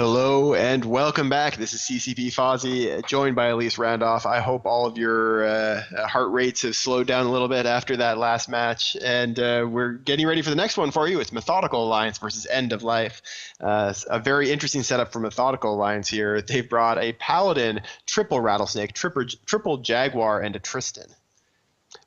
Hello and welcome back. This is CCP Fozzie, joined by Elise Randolph. I hope all of your heart rates have slowed down a little bit after that last match, and we're getting ready for the next one for you. It's Methodical Alliance versus End of Life. A very interesting setup for Methodical Alliance here. They've brought a Paladin, triple Rattlesnake, triple Jaguar, and a Tristan.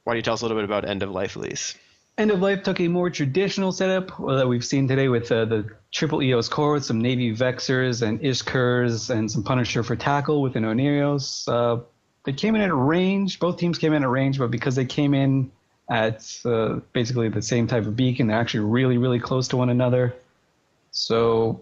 Why don't you tell us a little bit about End of Life, Elise? End of Life took a more traditional setup that we've seen today with the triple EOS core with some Navy Vexers and Ishkurs and some Punisher for tackle with an Onirios. They came in at a range. Both teams came in at range, but because they came in at basically the same type of beacon, they're actually really, really close to one another. So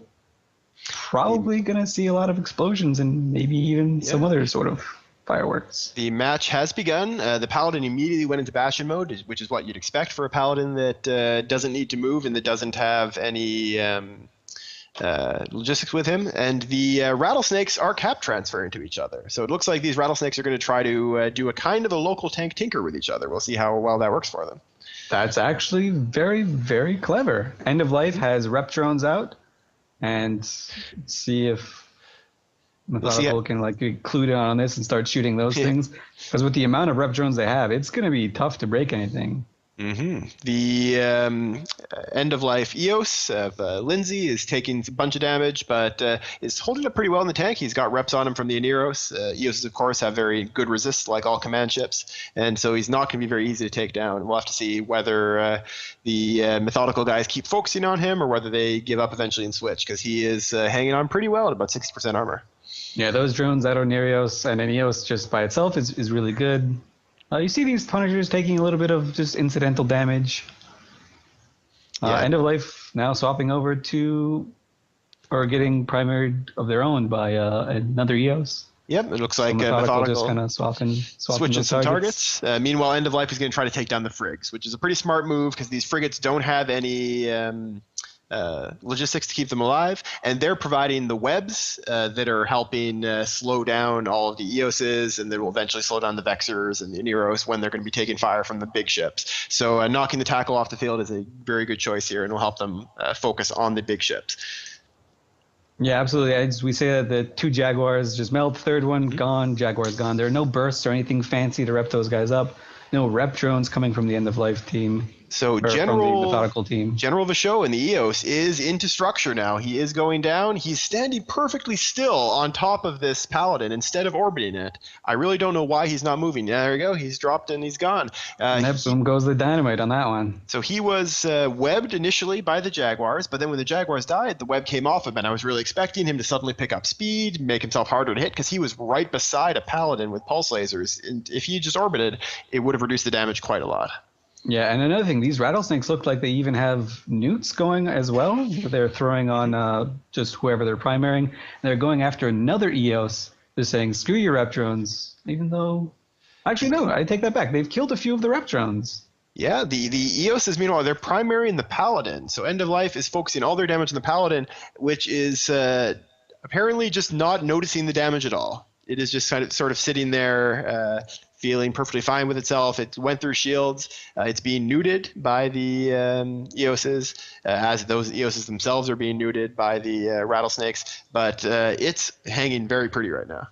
probably going to see a lot of explosions and maybe even some other sort of fireworks. The match has begun. The Paladin immediately went into Bastion mode, which is what you'd expect for a Paladin that doesn't need to move and that doesn't have any logistics with him. And the Rattlesnakes are cap transferring to each other. So it looks like these Rattlesnakes are going to try to do a kind of a local tank tinker with each other. We'll see how well that works for them. That's actually very, very clever. End of Life has rep drones out, and see if Methodical can be clued in on this and start shooting those things. Because with the amount of rep drones they have, it's going to be tough to break anything. Mm-hmm. The End of Life EOS of Lindsay is taking a bunch of damage, but is holding up pretty well in the tank. He's got reps on him from the Oniros. EOSs, of course, have very good resist, like all command ships, and so he's not going to be very easy to take down. We'll have to see whether the Methodical guys keep focusing on him or whether they give up eventually and switch, because he is hanging on pretty well at about 60% armor. Yeah, those drones out of Onirios and an EOS just by itself is really good. You see these Punishers taking a little bit of just incidental damage. End of Life now swapping over to, or getting primaried of their own by another EOS. Yep, it looks like Methodical just kind of switching some targets. Meanwhile, End of Life is going to try to take down the Frigs, which is a pretty smart move because these frigates don't have any logistics to keep them alive, and they're providing the webs that are helping slow down all of the EOSs, and that will eventually slow down the Vexers and the Neros when they're going to be taking fire from the big ships. So knocking the tackle off the field is a very good choice here, and will help them focus on the big ships. Yeah, absolutely. As we say that the two Jaguars just melt, third one gone, Jaguar's gone. There are no bursts or anything fancy to rep those guys up. No rep drones coming from the End of Life team. So Methodical team. General Vachot in the EOS is into structure now. He is going down. He's standing perfectly still on top of this Paladin instead of orbiting it. I really don't know why he's not moving. Yeah, there we go. He's dropped and he's gone. Boom goes the dynamite on that one. So he was webbed initially by the Jaguars, but then when the Jaguars died, the web came off him, and I was really expecting him to suddenly pick up speed, make himself harder to hit, because he was right beside a Paladin with pulse lasers. And if he just orbited, it would have reduced the damage quite a lot. Yeah, and another thing, these Rattlesnakes look like they even have newts going as well. They're throwing on just whoever they're primarying. They're going after another EOS. They're saying, screw your rep drones, even though... Actually, no, I take that back. They've killed a few of the rep drones. Yeah, the EOSs, meanwhile, they're primarying the Paladin. So End of Life is focusing all their damage on the Paladin, which is apparently just not noticing the damage at all. It is just sort of sitting there, feeling perfectly fine with itself. It went through shields. It's being neuted by the EOSs, as those EOSs themselves are being neuted by the Rattlesnakes. But it's hanging very pretty right now.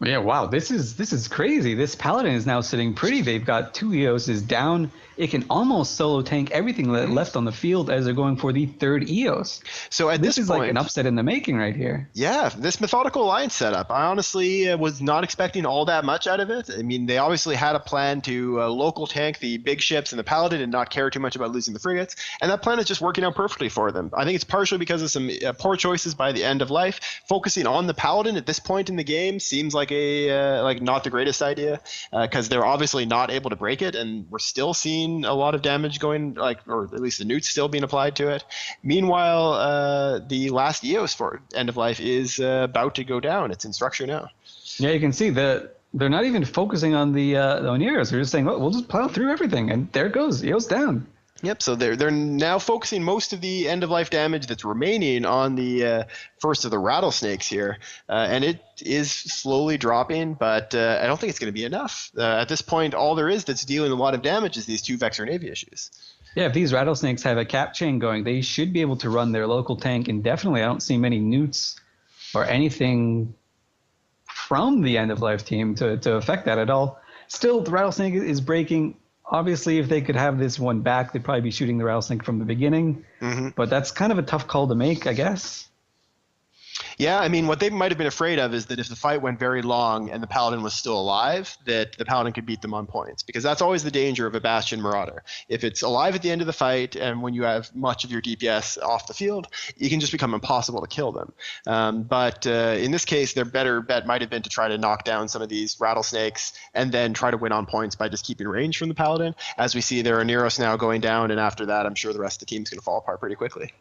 Yeah, wow, this is crazy. This Paladin is now sitting pretty. They've got two EOSs down. It can almost solo tank everything left on the field as they're going for the third EOS. So at this is point, like an upset in the making right here. Yeah, this Methodical Alliance setup, I honestly was not expecting all that much out of it. I mean, they obviously had a plan to local tank the big ships and the Paladin and not care too much about losing the frigates, and that plan is just working out perfectly for them. I think it's partially because of some poor choices by the End of Life. Focusing on the Paladin at this point in the game seems like not the greatest idea, because they're obviously not able to break it, and we're still seeing a lot of damage going, or at least the newt's still being applied to it. Meanwhile, the last EOS for End of Life is about to go down. It's in structure now. Yeah, you can see that they're not even focusing on the Oniros. They're just saying, well, we'll just plow through everything, and there it goes. EOS down. Yep, so they're now focusing most of the end-of-life damage that's remaining on the first of the Rattlesnakes here, and it is slowly dropping, but I don't think it's going to be enough. At this point, all there is that's dealing a lot of damage is these two Vexor Navy issues. Yeah, if these Rattlesnakes have a cap chain going, they should be able to run their local tank indefinitely. I don't see many newts or anything from the end of life team to affect that at all. Still, the Rattlesnake is breaking. Obviously, if they could have this one back, they'd probably be shooting the Rattlesnake from the beginning. Mm-hmm. But that's kind of a tough call to make, I guess. Yeah, I mean, what they might have been afraid of is that if the fight went very long and the Paladin was still alive, that the Paladin could beat them on points, because that's always the danger of a Bastion Marauder. If it's alive at the end of the fight and when you have much of your DPS off the field, it can just become impossible to kill them. But in this case, their better bet might have been to try to knock down some of these Rattlesnakes and then try to win on points by just keeping range from the Paladin. As we see, there are Neros now going down, and after that, I'm sure the rest of the team's going to fall apart pretty quickly.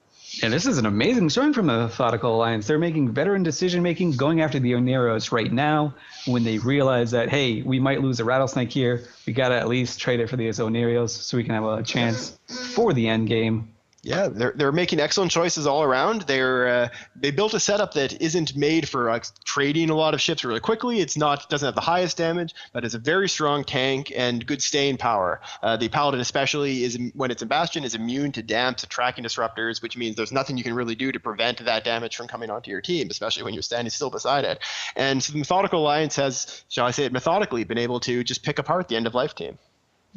Yeah, this is an amazing showing from the Methodical Alliance. They're making veteran decision-making, going after the Oneros right now when they realize that, hey, we might lose a Rattlesnake here. We got to at least trade it for these Oneros so we can have a chance for the end game. Yeah, they're making excellent choices all around. They built a setup that isn't made for trading a lot of ships really quickly. Doesn't have the highest damage, but it's a very strong tank and good staying power. The Paladin especially when it's in Bastion is immune to damps and tracking disruptors, which means there's nothing you can really do to prevent that damage from coming onto your team, especially when you're standing still beside it. And so the Methodical Alliance has, shall I say it methodically, been able to just pick apart the end of life team.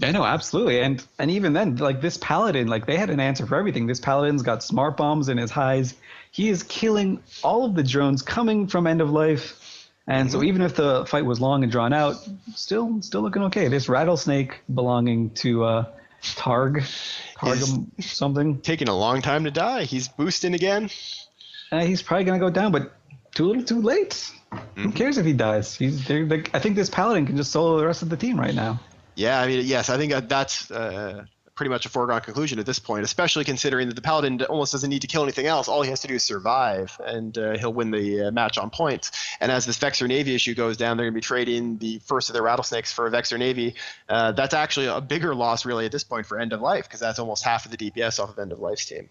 Yeah, no, absolutely. And even then, like this Paladin, like they had an answer for everything. This Paladin's got smart bombs in his highs. He is killing all of the drones coming from end of life. And so even if the fight was long and drawn out, still looking okay. This Rattlesnake belonging to Targ something. Taking a long time to die. He's boosting again. He's probably going to go down, but too little too late. Who cares if he dies? I think this Paladin can just solo the rest of the team right now. Yeah, I mean, yes, I think that's pretty much a foregone conclusion at this point, especially considering that the Paladin almost doesn't need to kill anything else. All he has to do is survive, and he'll win the match on points. And as this Vexor Navy issue goes down, they're going to be trading the first of their Rattlesnakes for a Vexor Navy. That's actually a bigger loss, really, at this point for End of Life, because that's almost half of the DPS off of End of Life's team.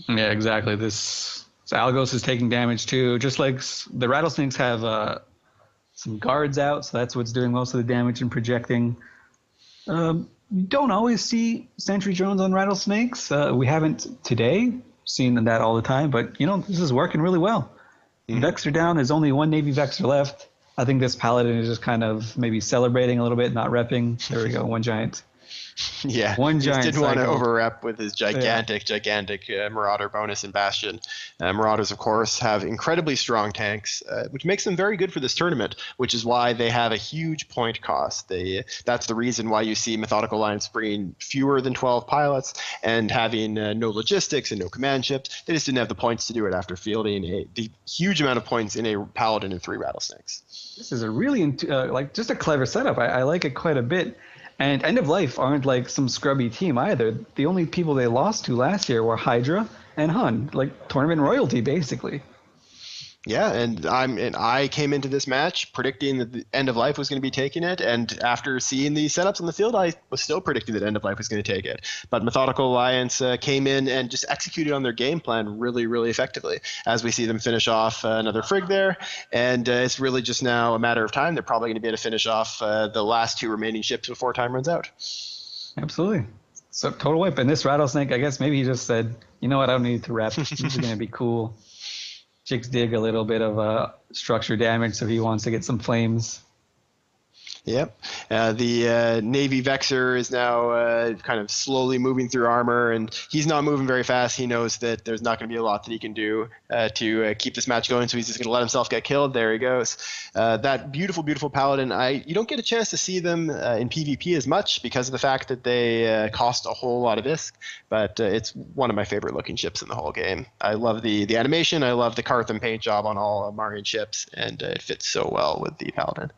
Yeah, exactly. So Algos is taking damage, too. Just like the Rattlesnakes have some guards out, so that's what's doing most of the damage and projecting. You don't always see sentry drones on Rattlesnakes. We haven't today seen that all the time, but this is working really well. Vexor down. There's only one Navy Vexor left. I think this Paladin is just kind of maybe celebrating a little bit, not repping. There we go, one giant. Yeah, one giant. He didn't want to over-rep with his gigantic Marauder bonus in Bastion. Marauders, of course, have incredibly strong tanks, which makes them very good for this tournament, which is why they have a huge point cost. That's the reason why you see Methodical Alliance bringing fewer than 12 pilots and having no logistics and no command ships. They just didn't have the points to do it after fielding the huge amount of points in a Paladin and 3 Rattlesnakes. This is a really just a clever setup. I like it quite a bit. And End of Life aren't like some scrubby team either. The only people they lost to last year were Hydra and Hun, like tournament royalty, basically. Yeah, and I came into this match predicting that the End of Life was going to be taking it, and after seeing the setups on the field, I was still predicting that End of Life was going to take it. But Methodical Alliance came in and just executed on their game plan really, really effectively, as we see them finish off another Frigg there, and it's really just now a matter of time. They're probably going to be able to finish off the last 2 remaining ships before time runs out. Absolutely. So total wipe. And this Rattlesnake, I guess maybe he just said, you know what, I don't need to rep. This is going to be cool. Chicks dig a little bit of structure damage, so he wants to get some flames. Yep. The Navy Vexor is now kind of slowly moving through armor, and he's not moving very fast. He knows that there's not going to be a lot that he can do to keep this match going, so he's just going to let himself get killed. There he goes. That beautiful, beautiful Paladin, you don't get a chance to see them in PvP as much because of the fact that they cost a whole lot of ISK, but it's one of my favorite looking ships in the whole game. I love the animation. I love the Cartham paint job on all Marian ships, and it fits so well with the Paladin.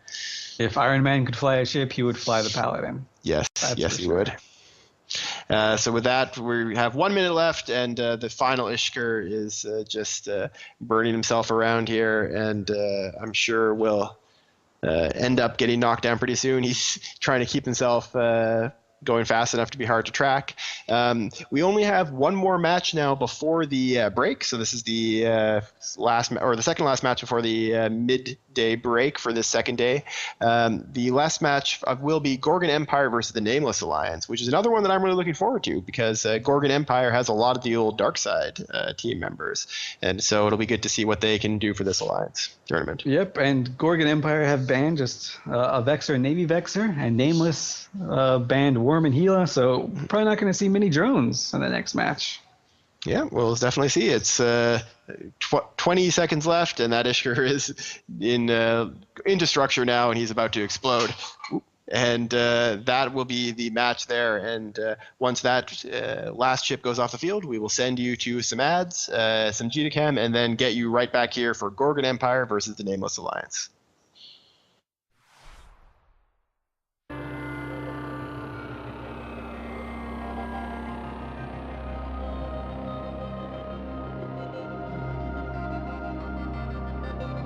If Iron Man could fly a ship, he would fly the Paladin. Yes, he would. So with that, we have 1 minute left, and the final Ishkur is just burning himself around here, and I'm sure will end up getting knocked down pretty soon. He's trying to keep himself going fast enough to be hard to track. We only have one more match now before the break, so this is the the second last match before the midday break for this second day. The last match will be Gorgon Empire versus the Nameless Alliance, which is another one that I'm really looking forward to because Gorgon Empire has a lot of the old Dark Side team members, and so it'll be good to see what they can do for this alliance tournament. Yep, and Gorgon Empire have banned just a Vexer and Navy Vexer, and Nameless banned Worm and Gila, so probably not going to see many drones in the next match. Yeah, we'll definitely see. It's 20 seconds left, and that Ishkur is into structure now, and he's about to explode. And that will be the match there. And once that last ship goes off the field, we will send you to some ads, some GTCam, and then get you right back here for Gorgon Empire versus the Nameless Alliance.